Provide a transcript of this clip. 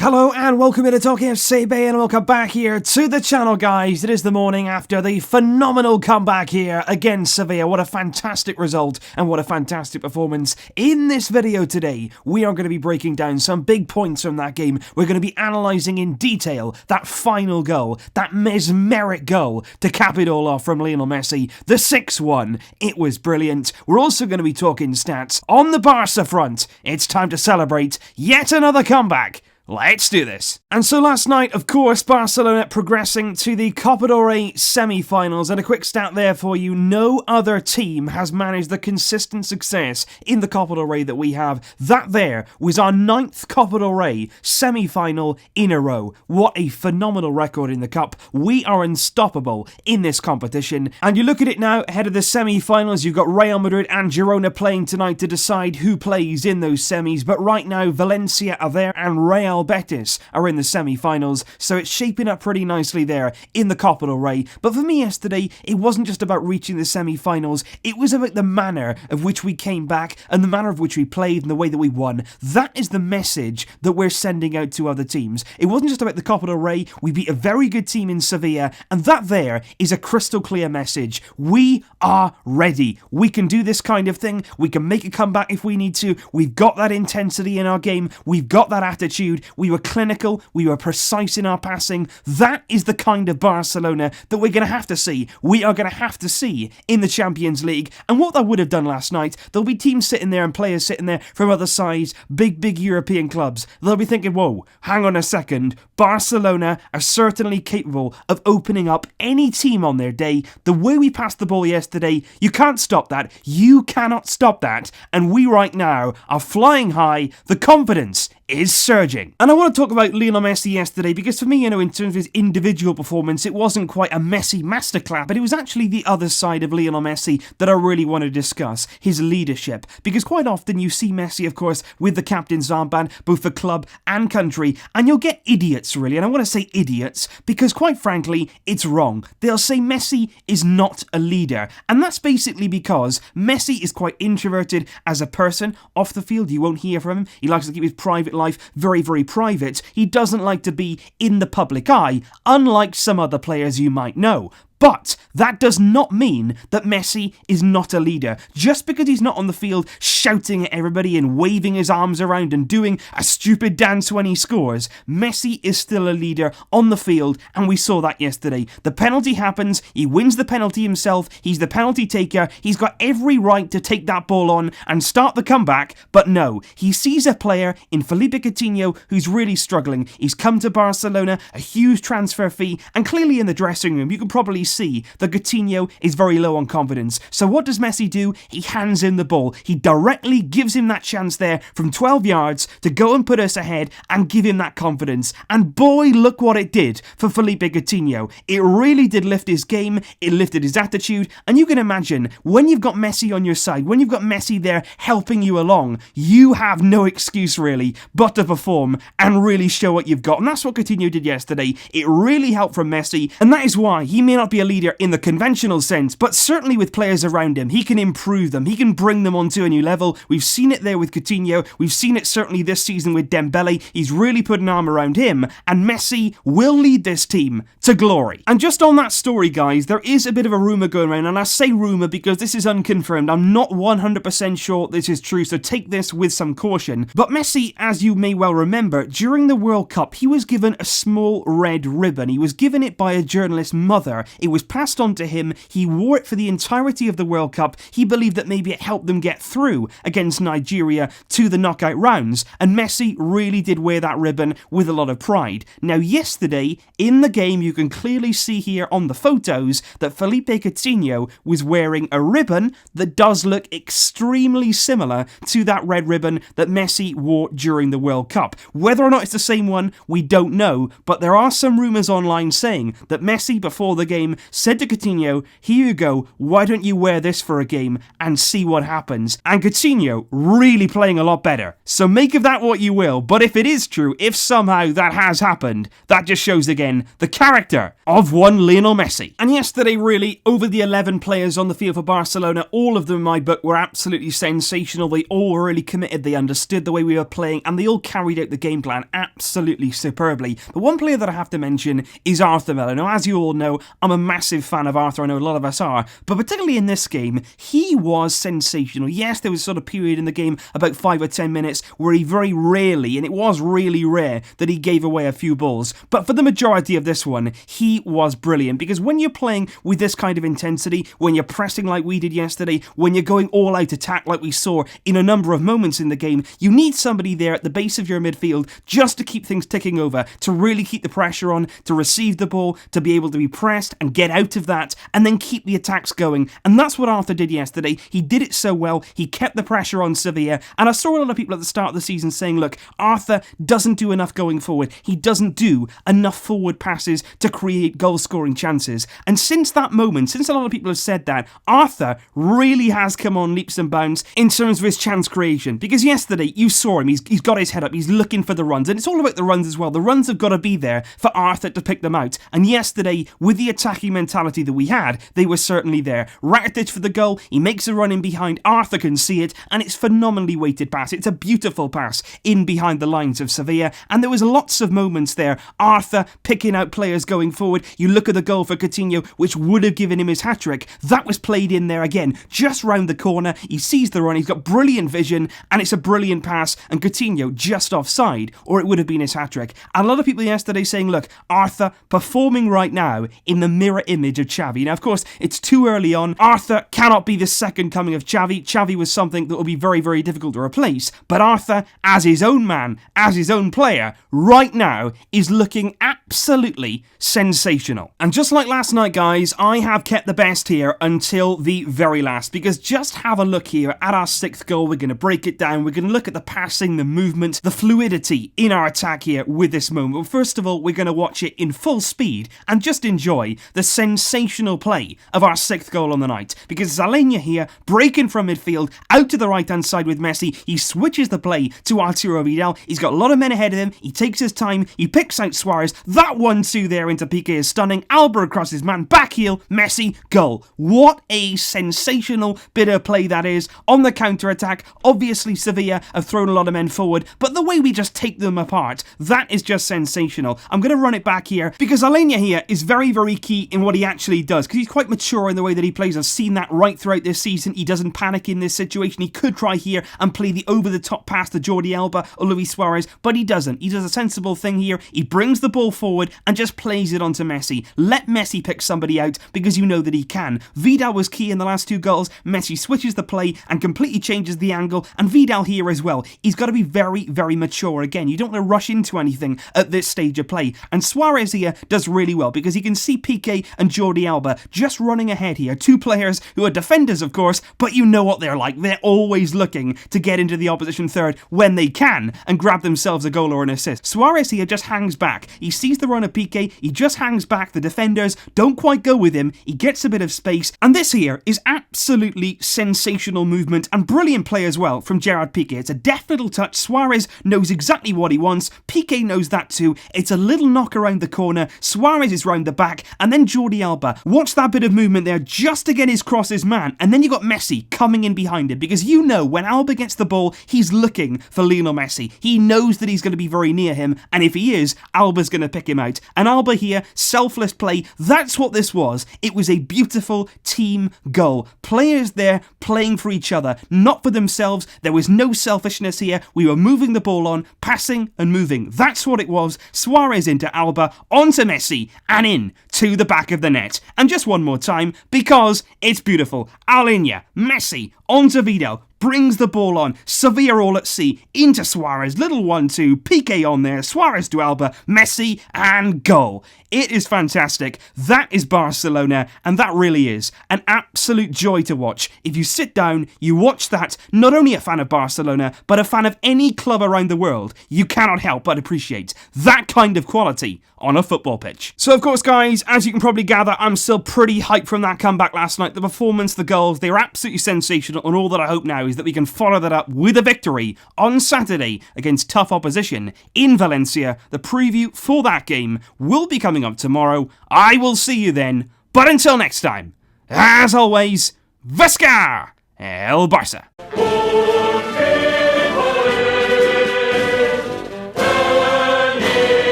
Hello and welcome to TalkFCB and welcome back here to the channel, guys. It is the morning after the phenomenal comeback here against Sevilla. What a fantastic result and what a fantastic performance. In this video today, we are going to be breaking down some big points from that game. We're going to be analysing in detail that final goal, that mesmeric goal to cap it all off from Lionel Messi, the 6-1. It was brilliant. We're also going to be talking stats on the Barça front. It's time to celebrate yet another comeback. Let's do this. And so last night, of course, Barcelona progressing to the Copa del Rey semi-finals. And a quick stat there for you, no other team has managed the consistent success in the Copa del Rey that we have. That there was our 9th Copa del Rey semi-final in a row. What a phenomenal record in the Cup. We are unstoppable in this competition. And you look at it now, ahead of the semi-finals, you've got Real Madrid and Girona playing tonight to decide who plays in those semis. But right now, Valencia are there and Real Betis are in the semi-finals, so it's shaping up pretty nicely there in the Copa del Rey. But for me yesterday, it wasn't just about reaching the semi-finals, it was about the manner of which we came back and the manner of which we played and the way that we won. That is the message that we're sending out to other teams. It wasn't just about the Copa del Rey, we beat a very good team in Sevilla, and that there is a crystal clear message. We are ready. We can do this kind of thing, we can make a comeback if we need to, we've got that intensity in our game, we've got that attitude, we were clinical, we were precise in our passing. That is the kind of Barcelona that we're going to have to see. We are going to have to see in the Champions League. And what that would have done last night, there'll be teams sitting there and players sitting there from other sides, big European clubs. They'll be thinking, whoa, hang on a second. Barcelona are certainly capable of opening up any team on their day. The way we passed the ball yesterday, you can't stop that. You cannot stop that. And we right now are flying high. The confidence is surging. And I want to talk about Lionel Messi yesterday because for me, in terms of his individual performance, it wasn't quite a Messi masterclass, but it was actually the other side of Lionel Messi that I really want to discuss, his leadership. Because quite often you see Messi, of course, with the captain's armband, both for club and country, and you'll get idiots, really. And I want to say idiots because, quite frankly, it's wrong. They'll say Messi is not a leader. And that's basically because Messi is quite introverted as a person. Off the field, you won't hear from him. He likes to keep his private life very private. He doesn't like to be in the public eye, unlike some other players you might know. But that does not mean that Messi is not a leader. Just because he's not on the field shouting at everybody and waving his arms around and doing a stupid dance when he scores, Messi is still a leader on the field, and we saw that yesterday. The penalty happens, he wins the penalty himself, he's the penalty taker, he's got every right to take that ball on and start the comeback, but no, he sees a player in Felipe Coutinho who's really struggling. He's come to Barcelona, a huge transfer fee, and clearly in the dressing room you can probably see that Coutinho is very low on confidence. So what does Messi do? He hands him the ball. He directly gives him that chance there from 12 yards to go and put us ahead and give him that confidence. And boy, look what it did for Felipe Coutinho. It really did lift his game. It lifted his attitude. And you can imagine, when you've got Messi on your side, when you've got Messi there helping you along, you have no excuse really but to perform and really show what you've got. And that's what Coutinho did yesterday. It really helped from Messi. And that is why he may not be a leader in the conventional sense, but certainly with players around him, he can improve them, he can bring them onto a new level. We've seen it there with Coutinho, we've seen it certainly this season with Dembele. He's really put an arm around him, and Messi will lead this team to glory. And just on that story, guys, there is a bit of a rumour going around, and I say rumour because this is unconfirmed. I'm not 100% sure this is true, so take this with some caution. But Messi, as you may well remember, during the World Cup, he was given a small red ribbon. He was given it by a journalist's mother. It was passed on to him. He wore it for the entirety of the World Cup. He believed that maybe it helped them get through against Nigeria to the knockout rounds, and Messi really did wear that ribbon with a lot of pride. Now, yesterday, in the game, you can clearly see here on the photos that Felipe Coutinho was wearing a ribbon that does look extremely similar to that red ribbon that Messi wore during the World Cup. Whether or not it's the same one, we don't know, but there are some rumours online saying that Messi, before the game, said to Coutinho, here you go, why don't you wear this for a game and see what happens? And Coutinho really playing a lot better. So make of that what you will, but if it is true, if somehow that has happened, that just shows again the character of one Lionel Messi. And yesterday, really, over the 11 players on the field for Barcelona, all of them in my book were absolutely sensational. They all were really committed, they understood the way we were playing, and they all carried out the game plan absolutely superbly. But one player that I have to mention is Arthur Miller. Now, as you all know, I'm a massive fan of Arthur, I know a lot of us are, but particularly in this game, he was sensational. Yes, there was sort of period in the game, about 5 or 10 minutes, where he very rarely, and it was really rare, that he gave away a few balls. But for the majority of this one, he was brilliant, because when you're playing with this kind of intensity, when you're pressing like we did yesterday, when you're going all out attack like we saw in a number of moments in the game, you need somebody there at the base of your midfield just to keep things ticking over, to really keep the pressure on, to receive the ball, to be able to be pressed and get out of that, and then keep the attacks going. And that's what Arthur did yesterday. He did it so well. He kept the pressure on Sevilla, and I saw a lot of people at the start of the season saying, look, Arthur doesn't do enough going forward. He doesn't do enough forward passes to create goal-scoring chances. And since that moment, since a lot of people have said that, Arthur really has come on leaps and bounds in terms of his chance creation. Because yesterday, you saw him, he's got his head up, he's looking for the runs, and it's all about the runs as well. The runs have got to be there for Arthur to pick them out. And yesterday, with the attacking mentality that we had, they were certainly there. Rakitić for the goal, he makes a run in behind, Arthur can see it, and it's phenomenally weighted pass. It's a beautiful pass in behind the lines of Sevilla, and there was lots of moments there. Arthur picking out players going forward. You look at the goal for Coutinho, which would have given him his hat-trick. That was played in there again, just round the corner. He sees the run, he's got brilliant vision, and it's a brilliant pass, and Coutinho just offside, or it would have been his hat-trick. And a lot of people yesterday saying, look, Arthur performing right now in the mirror image of Xavi. Now, of course, it's too early on. Arthur cannot be the second coming of Xavi. Xavi was something that will be very difficult to replace. But Arthur, as his own man, as his own player, right now is looking absolutely sensational. And just like last night, guys, I have kept the best here until the very last, because just have a look here at our 6th goal. We're going to break it down. We're going to look at the passing, the movement, the fluidity in our attack here with this moment. Well, first of all, we're going to watch it in full speed and just enjoy the sensational play of our 6th goal on the night, because Zalenia here, breaking from midfield, out to the right-hand side with Messi. He switches the play to Arturo Vidal. He's got a lot of men ahead of him. He takes his time. He picks out Suárez. That 1-2 there into Piqué is stunning. Alba across his man. Back heel. Messi. Goal. What a sensational bit of play that is on the counter-attack. Obviously, Sevilla have thrown a lot of men forward, but the way we just take them apart, that is just sensational. I'm going to run it back here, because Zalenia here is very key in what he actually does, because he's quite mature in the way that he plays. I've seen that right throughout this season. He doesn't panic in this situation. He could try here and play the over-the-top pass to Jordi Alba or Luis Suárez, but he doesn't. He does a sensible thing here. He brings the ball forward and just plays it onto Messi. Let Messi pick somebody out, because you know that he can. Vidal was key in the last 2 goals. Messi switches the play and completely changes the angle, and Vidal here as well. He's got to be very mature. Again, you don't want to rush into anything at this stage of play, and Suárez here does really well, because he can see Piqué and Jordi Alba just running ahead here. 2 players who are defenders, of course, but you know what they're like. They're always looking to get into the opposition third when they can and grab themselves a goal or an assist. Suárez here just hangs back. He sees the run of Piqué. He just hangs back. The defenders don't quite go with him. He gets a bit of space, and this here is absolutely sensational movement and brilliant play as well from Gerard Piqué. It's a deft little touch. Suárez knows exactly what he wants. Piqué knows that too. It's a little knock around the corner. Suárez is round the back, and then Jordi Alba. Watch that bit of movement there just to get his crosses man, and then you got Messi coming in behind him, because you know when Alba gets the ball, he's looking for Lionel Messi. He knows that he's going to be very near him, and if he is, Alba's going to pick him out. And Alba here, selfless play. That's what this was. It was a beautiful team goal. Players there playing for each other, not for themselves. There was no selfishness here. We were moving the ball on, passing and moving. That's what it was. Suárez into Alba, onto Messi, and in to the back of the net. And just one more time, because it's beautiful. Zalenia, Messi, onto Vidal, brings the ball on, Sevilla all at sea, into Suárez, little 1-2, Piqué on there, Suárez to Alba, Messi, and goal. It is fantastic. That is Barcelona, and that really is an absolute joy to watch. If you sit down, you watch that, not only a fan of Barcelona, but a fan of any club around the world, you cannot help but appreciate that kind of quality on a football pitch. So of course, guys, as you can probably gather, I'm still pretty hyped from that comeback last night. The performance, the goals, they were absolutely sensational, and all that I hope now is that we can follow that up with a victory on Saturday against tough opposition in Valencia. The preview for that game will be coming up tomorrow. I will see you then, but until next time, as always, Visca El Barça!